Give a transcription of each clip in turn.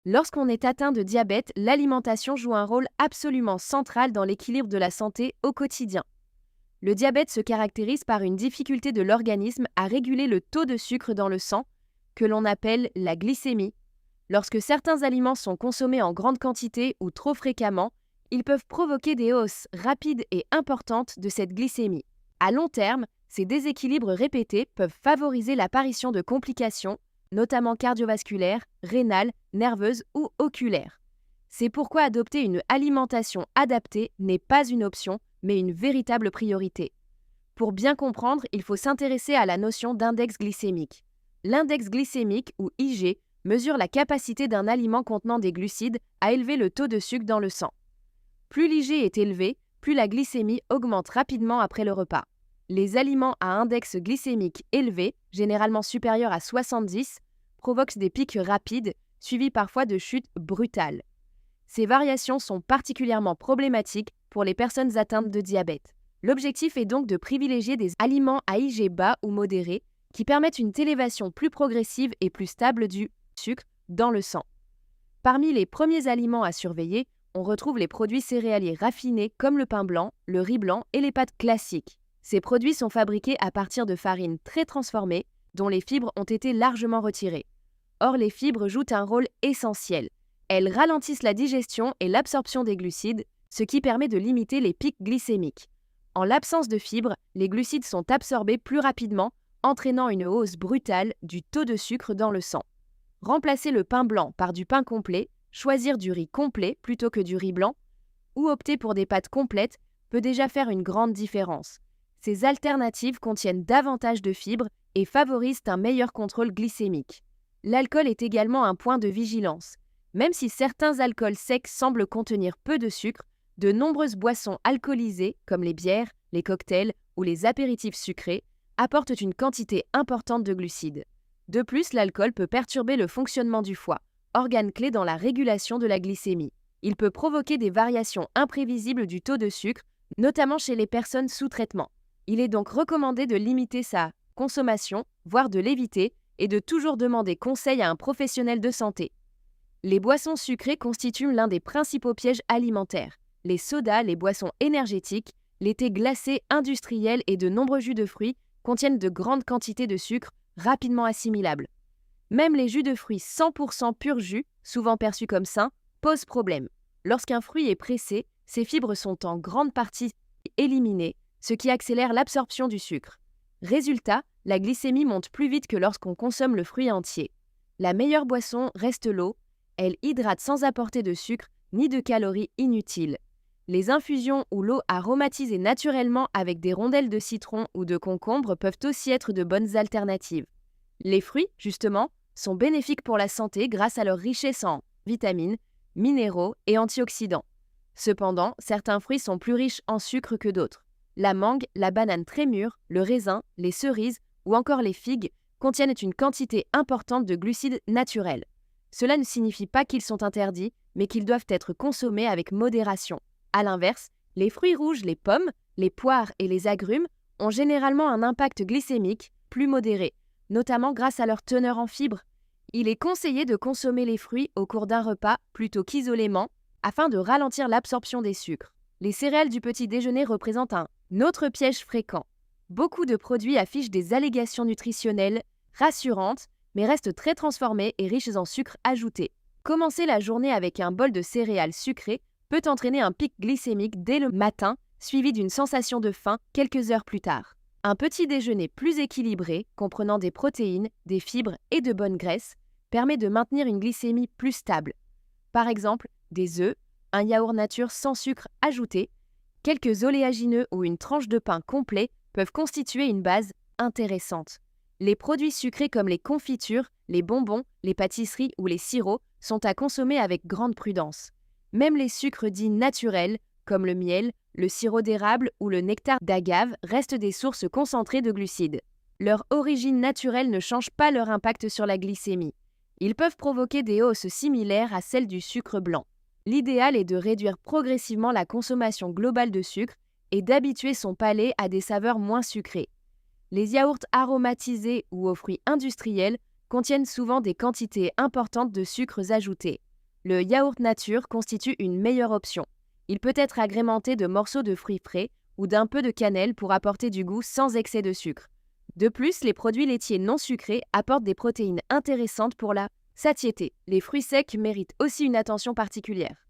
Lorsqu'on est atteint de diabète, l'alimentation joue un rôle absolument central dans l'équilibre de la santé au quotidien. Le diabète se caractérise par une difficulté de l'organisme à réguler le taux de sucre dans le sang, que l'on appelle la glycémie. Lorsque certains aliments sont consommés en grande quantité ou trop fréquemment, ils peuvent provoquer des hausses rapides et importantes de cette glycémie. À long terme, ces déséquilibres répétés peuvent favoriser l'apparition de complications, notamment cardiovasculaires, rénales, nerveuses ou oculaires. C'est pourquoi adopter une alimentation adaptée n'est pas une option, mais une véritable priorité. Pour bien comprendre, il faut s'intéresser à la notion d'index glycémique. L'index glycémique, ou IG, mesure la capacité d'un aliment contenant des glucides à élever le taux de sucre dans le sang. Plus l'IG est élevé, plus la glycémie augmente rapidement après le repas. Les aliments à index glycémique élevé, généralement supérieur à 70, provoquent des pics rapides, suivis parfois de chutes brutales. Ces variations sont particulièrement problématiques pour les personnes atteintes de diabète. L'objectif est donc de privilégier des aliments à IG bas ou modéré qui permettent une élévation plus progressive et plus stable du sucre dans le sang. Parmi les premiers aliments à surveiller, on retrouve les produits céréaliers raffinés comme le pain blanc, le riz blanc et les pâtes classiques. Ces produits sont fabriqués à partir de farines très transformées, dont les fibres ont été largement retirées. Or, les fibres jouent un rôle essentiel. Elles ralentissent la digestion et l'absorption des glucides, ce qui permet de limiter les pics glycémiques. En l'absence de fibres, les glucides sont absorbés plus rapidement, entraînant une hausse brutale du taux de sucre dans le sang. Remplacer le pain blanc par du pain complet, choisir du riz complet plutôt que du riz blanc, ou opter pour des pâtes complètes peut déjà faire une grande différence. Ces alternatives contiennent davantage de fibres et favorisent un meilleur contrôle glycémique. L'alcool est également un point de vigilance. Même si certains alcools secs semblent contenir peu de sucre, de nombreuses boissons alcoolisées, comme les bières, les cocktails ou les apéritifs sucrés, apportent une quantité importante de glucides. De plus, l'alcool peut perturber le fonctionnement du foie, organe clé dans la régulation de la glycémie. Il peut provoquer des variations imprévisibles du taux de sucre, notamment chez les personnes sous traitement. Il est donc recommandé de limiter sa consommation, voire de l'éviter, et de toujours demander conseil à un professionnel de santé. Les boissons sucrées constituent l'un des principaux pièges alimentaires. Les sodas, les boissons énergétiques, les thés glacés industriels et de nombreux jus de fruits contiennent de grandes quantités de sucre rapidement assimilables. Même les jus de fruits 100% pur jus, souvent perçus comme sains, posent problème. Lorsqu'un fruit est pressé, ses fibres sont en grande partie éliminées, ce qui accélère l'absorption du sucre. Résultat, la glycémie monte plus vite que lorsqu'on consomme le fruit entier. La meilleure boisson reste l'eau. Elle hydrate sans apporter de sucre ni de calories inutiles. Les infusions ou l'eau aromatisée naturellement avec des rondelles de citron ou de concombre peuvent aussi être de bonnes alternatives. Les fruits, justement, sont bénéfiques pour la santé grâce à leur richesse en vitamines, minéraux et antioxydants. Cependant, certains fruits sont plus riches en sucre que d'autres. La mangue, la banane très mûre, le raisin, les cerises ou encore les figues contiennent une quantité importante de glucides naturels. Cela ne signifie pas qu'ils sont interdits, mais qu'ils doivent être consommés avec modération. A l'inverse, les fruits rouges, les pommes, les poires et les agrumes ont généralement un impact glycémique plus modéré, notamment grâce à leur teneur en fibres. Il est conseillé de consommer les fruits au cours d'un repas plutôt qu'isolément, afin de ralentir l'absorption des sucres. Les céréales du petit déjeuner représentent un autre piège fréquent. Beaucoup de produits affichent des allégations nutritionnelles rassurantes, mais restent très transformés et riches en sucre ajouté. Commencer la journée avec un bol de céréales sucrées peut entraîner un pic glycémique dès le matin, suivi d'une sensation de faim quelques heures plus tard. Un petit déjeuner plus équilibré, comprenant des protéines, des fibres et de bonnes graisses, permet de maintenir une glycémie plus stable. Par exemple, des œufs, un yaourt nature sans sucre ajouté, quelques oléagineux ou une tranche de pain complet peuvent constituer une base intéressante. Les produits sucrés comme les confitures, les bonbons, les pâtisseries ou les sirops sont à consommer avec grande prudence. Même les sucres dits naturels, comme le miel, le sirop d'érable ou le nectar d'agave, restent des sources concentrées de glucides. Leur origine naturelle ne change pas leur impact sur la glycémie. Ils peuvent provoquer des hausses similaires à celles du sucre blanc. L'idéal est de réduire progressivement la consommation globale de sucre et d'habituer son palais à des saveurs moins sucrées. Les yaourts aromatisés ou aux fruits industriels contiennent souvent des quantités importantes de sucres ajoutés. Le yaourt nature constitue une meilleure option. Il peut être agrémenté de morceaux de fruits frais ou d'un peu de cannelle pour apporter du goût sans excès de sucre. De plus, les produits laitiers non sucrés apportent des protéines intéressantes pour la satiété. Les fruits secs méritent aussi une attention particulière.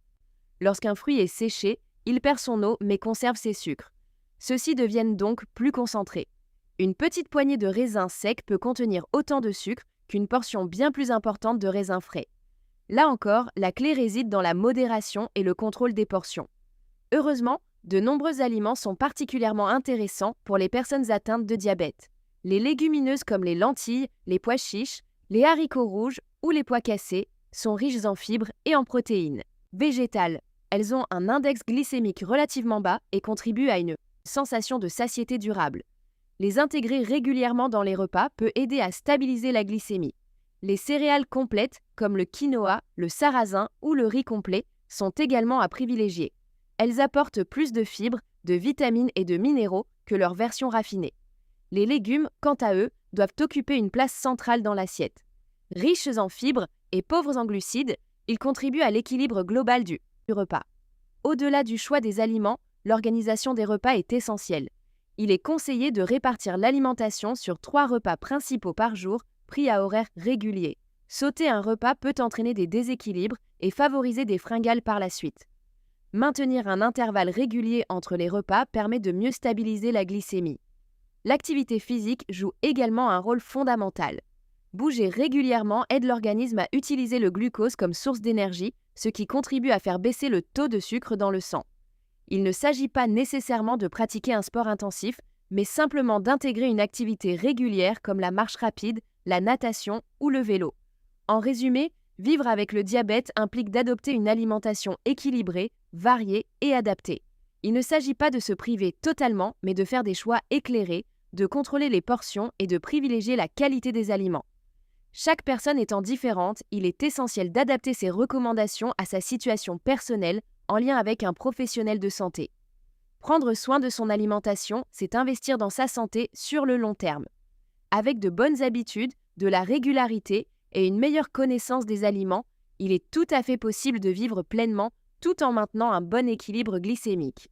Lorsqu'un fruit est séché, il perd son eau mais conserve ses sucres. Ceux-ci deviennent donc plus concentrés. Une petite poignée de raisins secs peut contenir autant de sucre qu'une portion bien plus importante de raisins frais. Là encore, la clé réside dans la modération et le contrôle des portions. Heureusement, de nombreux aliments sont particulièrement intéressants pour les personnes atteintes de diabète. Les légumineuses comme les lentilles, les pois chiches, les haricots rouges ou les pois cassés sont riches en fibres et en protéines. Végétales, elles ont un index glycémique relativement bas et contribuent à une sensation de satiété durable. Les intégrer régulièrement dans les repas peut aider à stabiliser la glycémie. Les céréales complètes, comme le quinoa, le sarrasin ou le riz complet, sont également à privilégier. Elles apportent plus de fibres, de vitamines et de minéraux que leur version raffinée. Les légumes, quant à eux, doivent occuper une place centrale dans l'assiette. Riches en fibres et pauvres en glucides, ils contribuent à l'équilibre global du repas. Au-delà du choix des aliments, l'organisation des repas est essentielle. Il est conseillé de répartir l'alimentation sur 3 repas principaux par jour, pris à horaires réguliers. Sauter un repas peut entraîner des déséquilibres et favoriser des fringales par la suite. Maintenir un intervalle régulier entre les repas permet de mieux stabiliser la glycémie. L'activité physique joue également un rôle fondamental. Bouger régulièrement aide l'organisme à utiliser le glucose comme source d'énergie, ce qui contribue à faire baisser le taux de sucre dans le sang. Il ne s'agit pas nécessairement de pratiquer un sport intensif, mais simplement d'intégrer une activité régulière comme la marche rapide, la natation ou le vélo. En résumé, vivre avec le diabète implique d'adopter une alimentation équilibrée, variée et adaptée. Il ne s'agit pas de se priver totalement, mais de faire des choix éclairés, de contrôler les portions et de privilégier la qualité des aliments. Chaque personne étant différente, il est essentiel d'adapter ses recommandations à sa situation personnelle en lien avec un professionnel de santé. Prendre soin de son alimentation, c'est investir dans sa santé sur le long terme. Avec de bonnes habitudes, de la régularité et une meilleure connaissance des aliments, il est tout à fait possible de vivre pleinement tout en maintenant un bon équilibre glycémique.